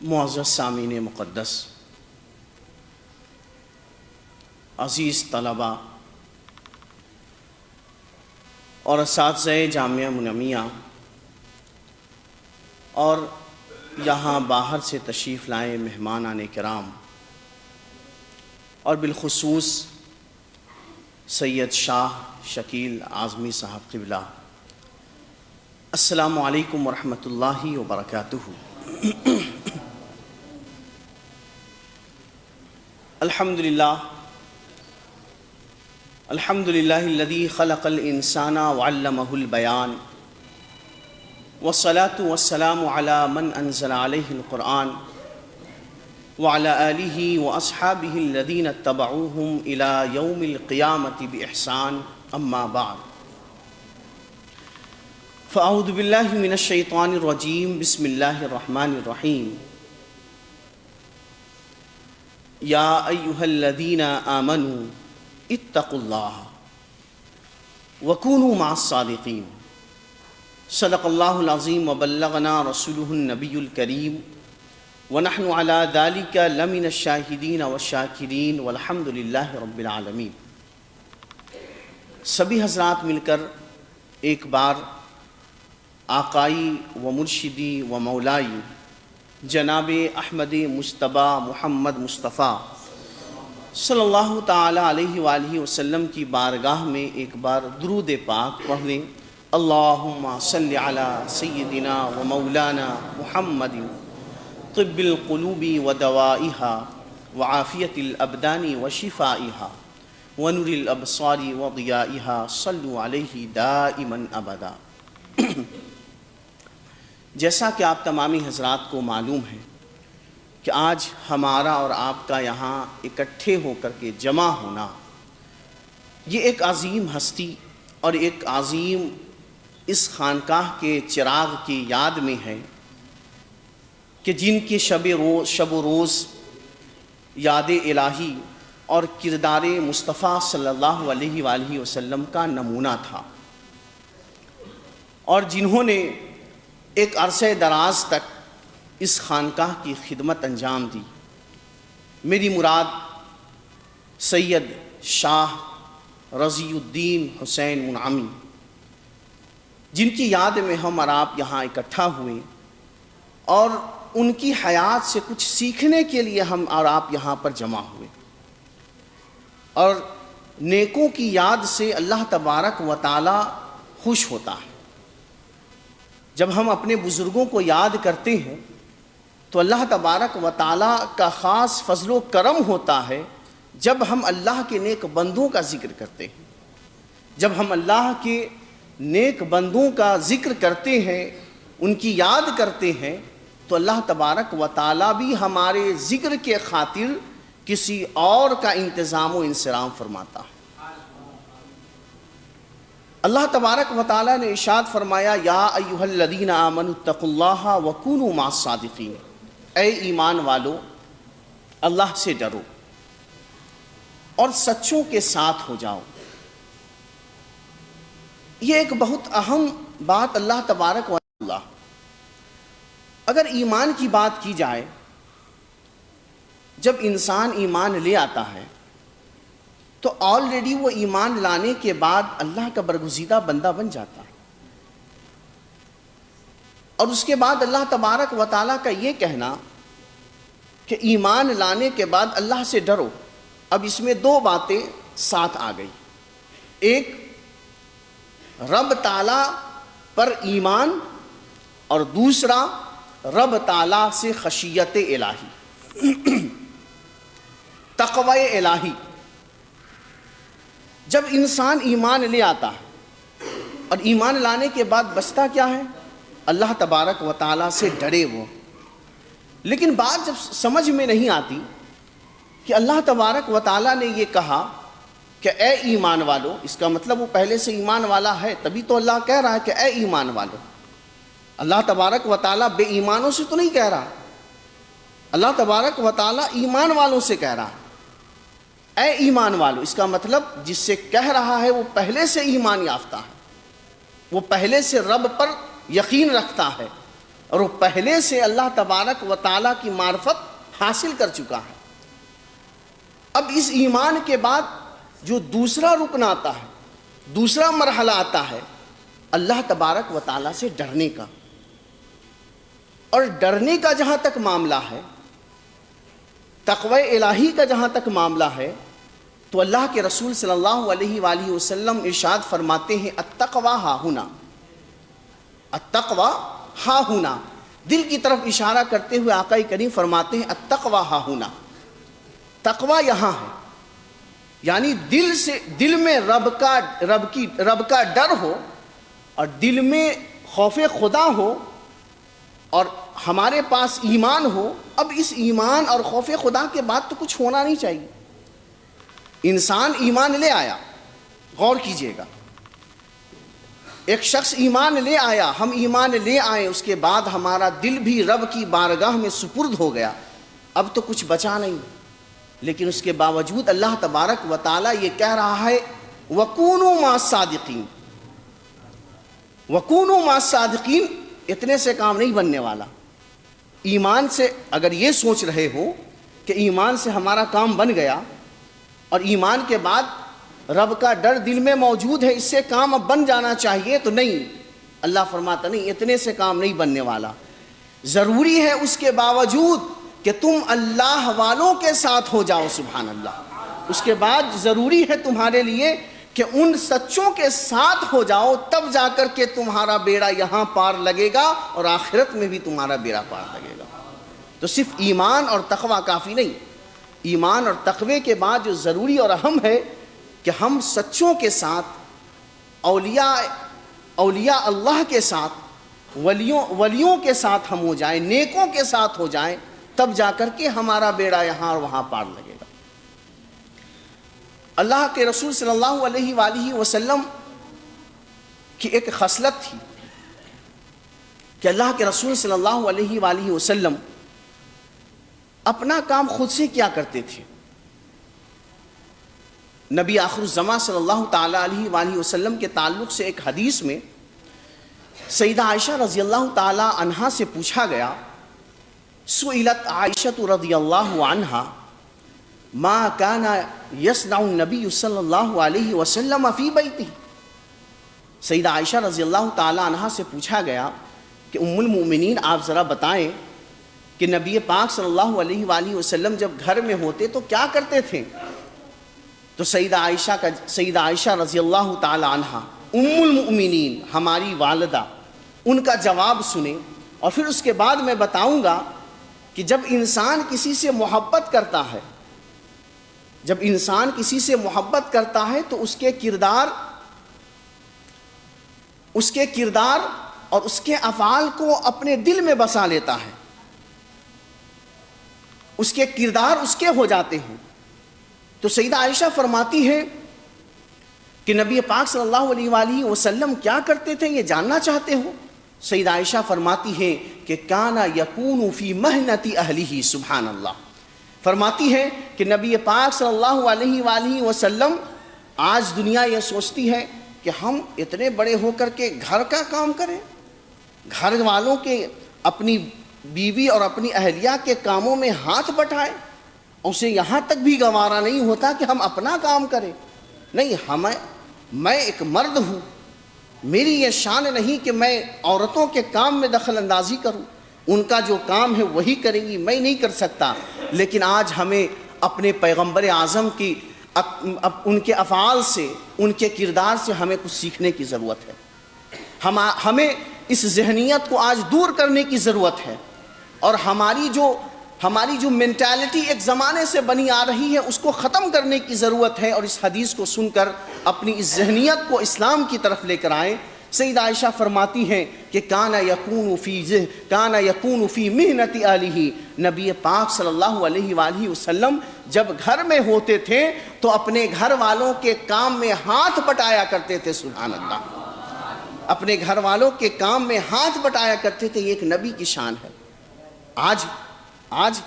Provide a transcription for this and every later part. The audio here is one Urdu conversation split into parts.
معزز سامعین مقدس، عزیز طلباء اور اساتذہ جامعہ منمیہ اور یہاں باہر سے تشریف لائے مہمانان کرام اور بالخصوص سید شاہ شکیل اعظمی صاحب قبلہ، السلام علیکم ورحمۃ اللہ وبرکاتہ۔ الحمد للہ الذی خلق الانسان وعلمہ البیان، والصلاة والسلام علی من انزل علیہ القرآن وعلی آلہ واصحابہ الذین اتبعوہم الی یوم القیامة بإحسان، اما بعد فاعوذ باللہ من الشیطان الرجیم، بسم اللہ الرحمن الرحیم۔ یا ایہا الذین آمنوا اتقوا اللہ وکونوا مع الصادقین، صدق اللہ العظیم وبلغنا رسولہ النبی الکریم، ونحن علی ذلک لمن الشاہدین والشاکرین والحمد للہ رب العالمین۔ سبھی حضرات مل کر ایک بار آقائی و مرشدی و مولائی جناب احمد مجتبیٰ محمد مصطفیٰ صلی اللہ تعالی علیہ وآلہ وسلم کی بارگاہ میں ایک بار درود پاک پڑھ لیں۔ اللہم صلی علی سیدنا و مولانا محمد طب القلوب و دوائها وعافیت الابدان و شفائها ونور الابصار و ضیائها صلوا علیہ دائما ابدا۔ جیسا کہ آپ تمامی حضرات کو معلوم ہے کہ آج ہمارا اور آپ کا یہاں اکٹھے ہو کر کے جمع ہونا، یہ ایک عظیم ہستی اور ایک عظیم اس خانقاہ کے چراغ کی یاد میں ہے کہ جن کی شب و روز یاد الہی اور کردار مصطفیٰ صلی اللہ علیہ وآلہ وسلم کا نمونہ تھا، اور جنہوں نے ایک عرصہ دراز تک اس خانقاہ کی خدمت انجام دی۔ میری مراد سید شاہ رضی الدین حسین منعمی، جن کی یاد میں ہم اور آپ یہاں اکٹھا ہوئے اور ان کی حیات سے کچھ سیکھنے کے لیے ہم اور آپ یہاں پر جمع ہوئے، اور نیکوں کی یاد سے اللہ تبارک و تعالی خوش ہوتا ہے۔ جب ہم اپنے بزرگوں کو یاد کرتے ہیں تو اللہ تبارک و تعالیٰ کا خاص فضل و کرم ہوتا ہے جب ہم اللہ کے نیک بندوں کا ذکر کرتے ہیں۔ جب ہم اللہ کے نیک بندوں کا ذکر کرتے ہیں، ان کی یاد کرتے ہیں، تو اللہ تبارک و تعالیٰ بھی ہمارے ذکر کے خاطر کسی اور کا انتظام و انصرام فرماتا ہے۔ اللہ تبارک و تعالیٰ نے ارشاد فرمایا، یا ایہا الذین آمنوا اتقوا اللہ وکونوا مع الصادقین، اے ایمان والو اللہ سے ڈرو اور سچوں کے ساتھ ہو جاؤ۔ یہ ایک بہت اہم بات اللہ تبارک و تعالیٰ، اگر ایمان کی بات کی جائے، جب انسان ایمان لے آتا ہے تو آلریڈی وہ ایمان لانے کے بعد اللہ کا برگزیدہ بندہ بن جاتا ہے، اور اس کے بعد اللہ تبارک و تعالیٰ کا یہ کہنا کہ ایمان لانے کے بعد اللہ سے ڈرو، اب اس میں دو باتیں ساتھ آ گئی۔ ایک رب تعالیٰ پر ایمان، اور دوسرا رب تعالیٰ سے خشیت الہی، تقوی الہی۔ جب انسان ایمان لے آتا ہے اور ایمان لانے کے بعد بچتا کیا ہے؟ اللہ تبارک و تعالیٰ سے ڈرے وہ۔ لیکن بات جب سمجھ میں نہیں آتی کہ اللہ تبارک و تعالیٰ نے یہ کہا کہ اے ایمان والو، اس کا مطلب وہ پہلے سے ایمان والا ہے، تبھی تو اللہ کہہ رہا ہے کہ اے ایمان والو۔ اللہ تبارک و تعالیٰ بے ایمانوں سے تو نہیں کہہ رہا، اللہ تبارک و تعالیٰ ایمان والوں سے کہہ رہا ہے، اے ایمان والو۔ اس کا مطلب جس سے کہہ رہا ہے وہ پہلے سے ایمان یافتہ ہے، وہ پہلے سے رب پر یقین رکھتا ہے، اور وہ پہلے سے اللہ تبارک و تعالیٰ کی معرفت حاصل کر چکا ہے۔ اب اس ایمان کے بعد جو دوسرا رکن آتا ہے، دوسرا مرحلہ آتا ہے اللہ تبارک و تعالیٰ سے ڈرنے کا۔ اور ڈرنے کا جہاں تک معاملہ ہے، تقوی الہی کا جہاں تک معاملہ ہے، تو اللہ کے رسول صلی اللہ علیہ وآلہ وسلم ارشاد فرماتے ہیں التقوی ہا ہنا، التقوی ہا ہنا، دل کی طرف اشارہ کرتے ہوئے آقا کریم فرماتے ہیں التقوی ہا ہنا، تقوی یہاں ہے، یعنی دل میں رب کا ڈر ہو اور دل میں خوف خدا ہو اور ہمارے پاس ایمان ہو۔ اب اس ایمان اور خوف خدا کے بعد تو کچھ ہونا نہیں چاہیے۔ انسان ایمان لے آیا، غور کیجئے گا، ایک شخص ایمان لے آیا، ہم ایمان لے آئے، اس کے بعد ہمارا دل بھی رب کی بارگاہ میں سپرد ہو گیا، اب تو کچھ بچا نہیں، لیکن اس کے باوجود اللہ تبارک و تعالیٰ یہ کہہ رہا ہے وَكُونُوا مَعَ الصَّادِقِينَ، وَكُونُوا مَعَ الصَّادِقِينَ، اتنے سے کام نہیں بننے والا۔ ایمان سے اگر یہ سوچ رہے ہو کہ ایمان سے ہمارا کام بن گیا اور ایمان کے بعد رب کا ڈر دل میں موجود ہے، اس سے کام اب بن جانا چاہیے، تو نہیں، اللہ فرماتا نہیں، اتنے سے کام نہیں بننے والا۔ ضروری ہے اس کے باوجود کہ تم اللہ والوں کے ساتھ ہو جاؤ، سبحان اللہ، اس کے بعد ضروری ہے تمہارے لیے کہ ان سچوں کے ساتھ ہو جاؤ، تب جا کر کے تمہارا بیڑا یہاں پار لگے گا اور آخرت میں بھی تمہارا بیڑا پار لگے گا۔ تو صرف ایمان اور تقوی کافی نہیں، ایمان اور تقوی کے بعد جو ضروری اور اہم ہے کہ ہم سچوں کے ساتھ، اولیاء اللہ کے ساتھ، ولیوں کے ساتھ ہم ہو جائیں، نیکوں کے ساتھ ہو جائیں، تب جا کر کے ہمارا بیڑا یہاں اور وہاں پار لگے گا۔ اللہ کے رسول صلی اللہ علیہ وآلہ وسلم کی ایک خصلت تھی کہ اللہ کے رسول صلی اللہ علیہ وآلہ وسلم اپنا کام خود سے کیا کرتے تھے۔ نبی آخر الزماں صلی اللہ تعالی علیہ وآلہ وسلم کے تعلق سے ایک حدیث میں سیدہ عائشہ رضی اللہ تعالی عنہا سے پوچھا گیا، سئلت عائشہ رضی اللہ عنہا ما کان یصنع النبی صلی اللہ علیہ وسلم فی بیتہ، سیدہ عائشہ رضی اللہ تعالی عنہا سے پوچھا گیا کہ ام المؤمنین آپ ذرا بتائیں کہ نبی پاک صلی اللہ علیہ وآلہ وسلم جب گھر میں ہوتے تو کیا کرتے تھے؟ تو سیدہ عائشہ رضی اللہ تعالی عنہا ام المؤمنین، ہماری والدہ، ان کا جواب سنیں، اور پھر اس کے بعد میں بتاؤں گا کہ جب انسان کسی سے محبت کرتا ہے، جب انسان کسی سے محبت کرتا ہے تو اس کے کردار اور اس کے افعال کو اپنے دل میں بسا لیتا ہے، اس کے کردار اس کے ہو جاتے ہیں۔ تو سیدہ عائشہ فرماتی ہے کہ نبی پاک صلی اللہ علیہ وآلہ وسلم کیا کرتے تھے، یہ جاننا چاہتے ہو؟ سیدہ عائشہ فرماتی ہے کہ کان یکون فی محنت اہلہ، سبحان اللہ، فرماتی ہے کہ نبی پاک صلی اللہ علیہ وآلہ وسلم، آج دنیا یہ سوچتی ہے کہ ہم اتنے بڑے ہو کر کے گھر کا کام کریں، گھر والوں کے، اپنی بیوی اور اپنی اہلیہ کے کاموں میں ہاتھ بٹائیں، اسے یہاں تک بھی گوارا نہیں ہوتا کہ ہم اپنا کام کریں۔ نہیں، میں ایک مرد ہوں، میری یہ شان نہیں کہ میں عورتوں کے کام میں دخل اندازی کروں، ان کا جو کام ہے وہی کریں گی، میں نہیں کر سکتا۔ لیکن آج ہمیں اپنے پیغمبر اعظم کی ان کے افعال سے، ان کے کردار سے ہمیں کچھ سیکھنے کی ضرورت ہے۔ ہمیں اس ذہنیت کو آج دور کرنے کی ضرورت ہے، اور ہماری جو مینٹالٹی ایک زمانے سے بنی آ رہی ہے اس کو ختم کرنے کی ضرورت ہے، اور اس حدیث کو سن کر اپنی اس ذہنیت کو اسلام کی طرف لے کر آئیں۔ سیدہ عائشہ فرماتی ہیں کہ کان یکون فی محنت اہلہ، نبی پاک صلی اللہ علیہ وآلہ وسلم جب گھر میں ہوتے تھے تو اپنے گھر والوں کے کام میں ہاتھ بٹایا کرتے تھے، سبحان اللہ، اپنے گھر والوں کے کام میں ہاتھ بٹایا کرتے تھے۔ یہ ایک نبی کی شان ہے۔ آج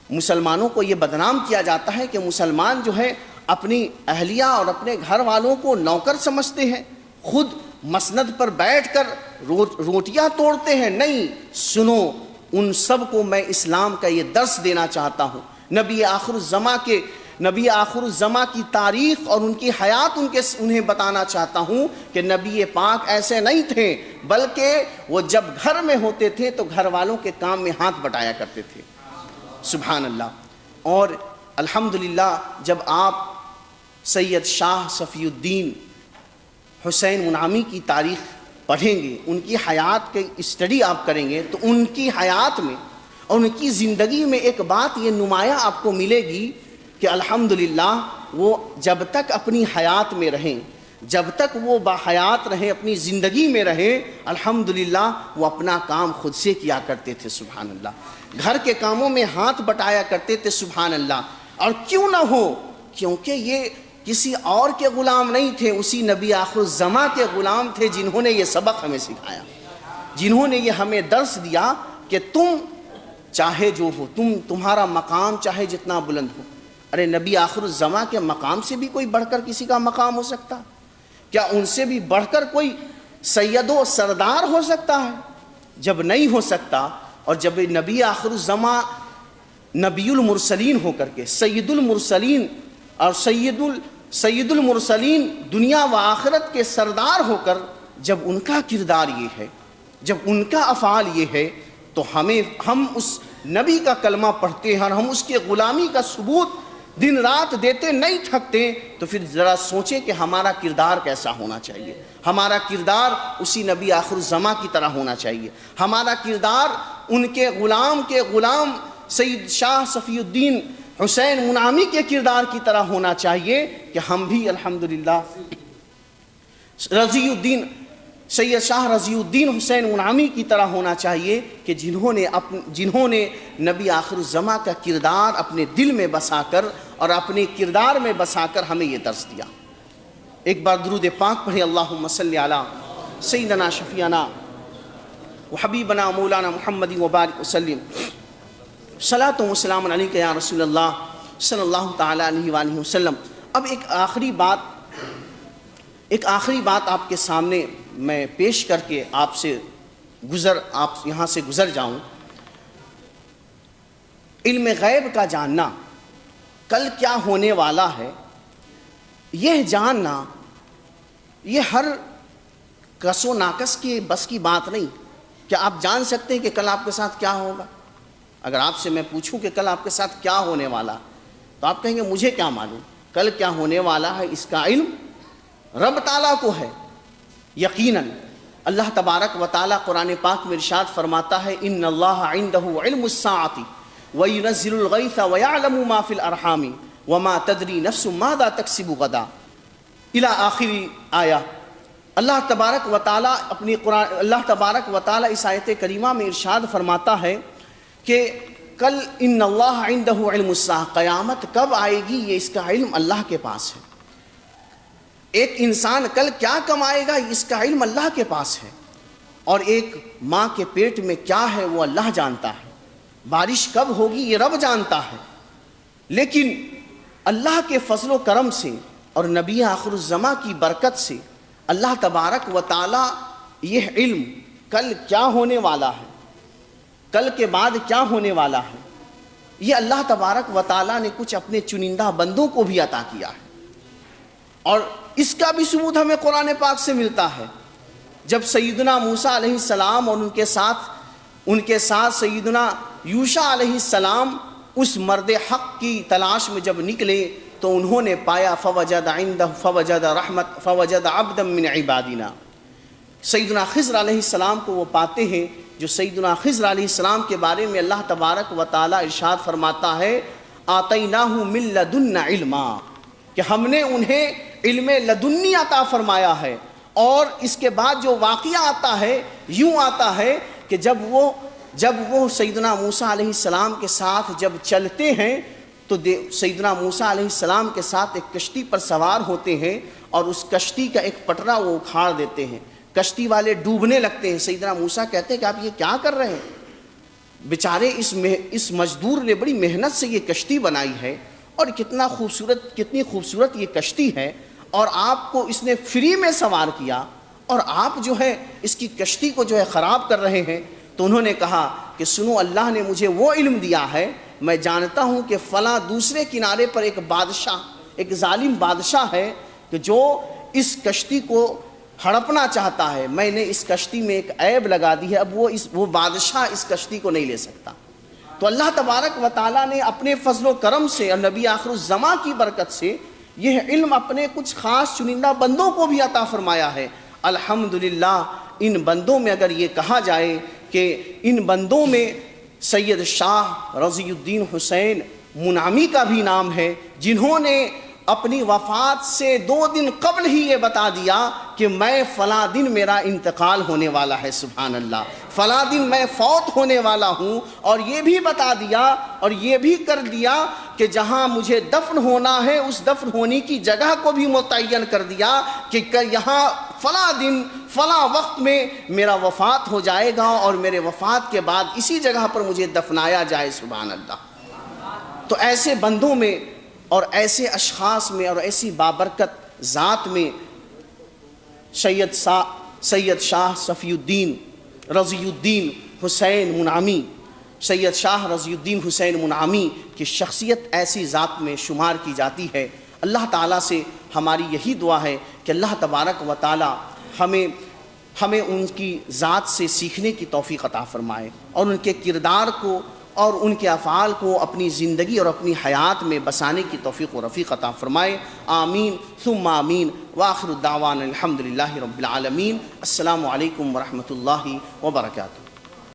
مسلمانوں کو یہ بدنام کیا جاتا ہے کہ مسلمان جو ہے اپنی اہلیہ اور اپنے گھر والوں کو نوکر سمجھتے ہیں، خود مسند پر بیٹھ کر روٹیاں توڑتے ہیں، نہیں، سنو، ان سب کو میں اسلام کا یہ درس دینا چاہتا ہوں، نبی آخر الزماں کی تاریخ اور ان کی حیات انہیں بتانا چاہتا ہوں کہ نبی پاک ایسے نہیں تھے، بلکہ وہ جب گھر میں ہوتے تھے تو گھر والوں کے کام میں ہاتھ بٹایا کرتے تھے۔ سبحان اللہ۔ اور الحمدللہ جب آپ سید شاہ صفی الدین حسین منعمی کی تاریخ پڑھیں گے، ان کی حیات کی اسٹڈی آپ کریں گے، تو ان کی حیات میں اور ان کی زندگی میں ایک بات یہ نمایاں آپ کو ملے گی کہ الحمدللہ وہ جب تک اپنی حیات میں رہیں، جب تک وہ باحیات رہیں، اپنی زندگی میں رہیں، الحمدللہ وہ اپنا کام خود سے کیا کرتے تھے۔ سبحان اللہ۔ گھر کے کاموں میں ہاتھ بٹایا کرتے تھے۔ سبحان اللہ۔ اور کیوں نہ ہو، کیونکہ یہ کسی اور کے غلام نہیں تھے، اسی نبی آخر الزماں کے غلام تھے، جنہوں نے یہ سبق ہمیں سکھایا، جنہوں نے یہ ہمیں درس دیا کہ تم چاہے جو ہو، تمہارا مقام چاہے جتنا بلند ہو، ارے نبی آخر الزماں کے مقام سے بھی کوئی بڑھ کر کسی کا مقام ہو سکتا؟ کیا ان سے بھی بڑھ کر کوئی سید و سردار ہو سکتا ہے؟ جب نہیں ہو سکتا، اور جب نبی آخر الزماں نبی المرسلین ہو کر کے سید المرسلین اور سید المرسلین دنیا و آخرت کے سردار ہو کر جب ان کا کردار یہ ہے، جب ان کا افعال یہ ہے، تو ہم اس نبی کا کلمہ پڑھتے ہیں اور ہم اس کے غلامی کا ثبوت دن رات دیتے نہیں تھکتے، تو پھر ذرا سوچیں کہ ہمارا کردار کیسا ہونا چاہیے۔ ہمارا کردار اسی نبی آخر الزماں کی طرح ہونا چاہیے۔ ہمارا کردار ان کے غلام سید شاہ صفی الدین حسین منعمی کے کردار کی طرح ہونا چاہیے کہ ہم بھی الحمدللہ سید شاہ رضی الدین حسین منعمی کی طرح ہونا چاہیے کہ جنہوں نے نبی آخر الزماں کا کردار اپنے دل میں بسا کر اور اپنے کردار میں بسا کر ہمیں یہ درس دیا۔ ایک بار درود پاک پڑھیں، اللہم صلی علی سیدنا شفیعنا وحبیبنا مولانا محمد وبارک وسلم، صلاۃ و سلام علیک یا رسول اللہ صلی اللہ تعالی علیہ وآلہ وسلم۔ اب ایک آخری بات آپ کے سامنے میں پیش کر کے آپ یہاں سے گزر جاؤں۔ علم غیب کا جاننا، کل کیا ہونے والا ہے یہ جاننا، یہ ہر کس و ناقص کی بس کی بات نہیں۔ کیا آپ جان سکتے ہیں کہ کل آپ کے ساتھ کیا ہوگا؟ اگر آپ سے میں پوچھوں کہ کل آپ کے ساتھ کیا ہونے والا، تو آپ کہیں گے مجھے کیا معلوم۔ کل کیا ہونے والا ہے اس کا علم رب تعالیٰ کو ہے۔ یقیناً اللہ تبارک و تعالیٰ قرآن پاک میں ارشاد فرماتا ہے، ان اللہ عندہ علم الساعۃ وینزل الغیث ویعلم ما فی الارحام وما تدری نفس ماذا تکسب غدا، الی آخری آیہ۔ اللہ تبارک و تعالیٰ اس آیت کریمہ میں ارشاد فرماتا ہے کہ کل ان اللہ عندہ علم الساعہ، قیامت کب آئے گی یہ اس کا علم اللہ کے پاس ہے۔ ایک انسان کل کیا کمائے گا اس کا علم اللہ کے پاس ہے، اور ایک ماں کے پیٹ میں کیا ہے وہ اللہ جانتا ہے، بارش کب ہوگی یہ رب جانتا ہے۔ لیکن اللہ کے فضل و کرم سے اور نبی آخر الزماں کی برکت سے اللہ تبارک و تعالی یہ علم کل کیا ہونے والا ہے، کل کے بعد کیا ہونے والا ہے، یہ اللہ تبارک و تعالی نے کچھ اپنے چنندہ بندوں کو بھی عطا کیا ہے۔ اور اس کا بھی ثبوت ہمیں قرآن پاک سے ملتا ہے۔ جب سیدنا موسیٰ علیہ السلام اور ان کے ساتھ سیدنا یوشع علیہ السلام اس مرد حق کی تلاش میں جب نکلے تو انہوں نے پایا فوجد عبدا من عبادنا، سیدنا خضر علیہ السلام کو وہ پاتے ہیں، جو سیدنا خضر علیہ السلام کے بارے میں اللہ تبارک و تعالی ارشاد فرماتا ہے، آتیناہ من لدنا علما، کہ ہم نے انہیں علم لدنی عطا فرمایا ہے۔ اور اس کے بعد جو واقعہ آتا ہے یوں آتا ہے کہ جب وہ سیدنا موسیٰ علیہ السلام کے ساتھ جب چلتے ہیں تو سیدنا موسیٰ علیہ السلام کے ساتھ ایک کشتی پر سوار ہوتے ہیں، اور اس کشتی کا ایک پٹرا وہ اکھاڑ دیتے ہیں، کشتی والے ڈوبنے لگتے ہیں۔ سیدنا موسیٰ کہتے ہیں کہ آپ یہ کیا کر رہے ہیں؟ بیچارے اس مزدور نے بڑی محنت سے یہ کشتی بنائی ہے، اور کتنی خوبصورت یہ کشتی ہے، اور آپ کو اس نے فری میں سوار کیا، اور آپ جو ہے اس کی کشتی کو جو ہے خراب کر رہے ہیں۔ تو انہوں نے کہا کہ سنو، اللہ نے مجھے وہ علم دیا ہے، میں جانتا ہوں کہ فلاں دوسرے کنارے پر ایک بادشاہ، ایک ظالم بادشاہ ہے کہ جو اس کشتی کو ہڑپنا چاہتا ہے، میں نے اس کشتی میں ایک عیب لگا دی ہے، اب وہ بادشاہ اس کشتی کو نہیں لے سکتا۔ تو اللہ تبارک و تعالیٰ نے اپنے فضل و کرم سے اور نبی آخر الزماں کی برکت سے یہ علم اپنے کچھ خاص چنندہ بندوں کو بھی عطا فرمایا ہے۔ الحمدللہ ان بندوں میں اگر یہ کہا جائے کہ ان بندوں میں سید شاہ رضی الدین حسین منعمی کا بھی نام ہے، جنہوں نے اپنی وفات سے 2 دن قبل ہی یہ بتا دیا کہ میں فلاں دن میرا انتقال ہونے والا ہے، سبحان اللہ، فلاں دن میں فوت ہونے والا ہوں، اور یہ بھی بتا دیا اور یہ بھی کر دیا کہ جہاں مجھے دفن ہونا ہے اس دفن ہونے کی جگہ کو بھی متعین کر دیا کہ یہاں فلاں دن فلاں وقت میں میرا وفات ہو جائے گا اور میرے وفات کے بعد اسی جگہ پر مجھے دفنایا جائے، سبحان اللہ۔ تو ایسے بندوں میں اور ایسے اشخاص میں اور ایسی بابرکت ذات میں سید شاہ صفی الدین رضی الدین حسین منعمی، سید شاہ رضی الدین حسین منعمی کی شخصیت ایسی ذات میں شمار کی جاتی ہے۔ اللہ تعالیٰ سے ہماری یہی دعا ہے کہ اللہ تبارک و تعالیٰ ہمیں ان کی ذات سے سیکھنے کی توفیق عطا فرمائے اور ان کے کردار کو اور ان کے افعال کو اپنی زندگی اور اپنی حیات میں بسانے کی توفیق و رفیق عطا فرمائے، آمین ثم آمین۔ وآخر الدعوان الحمدللہ رب العالمین۔ السلام علیکم ورحمۃ اللہ وبرکاتہ۔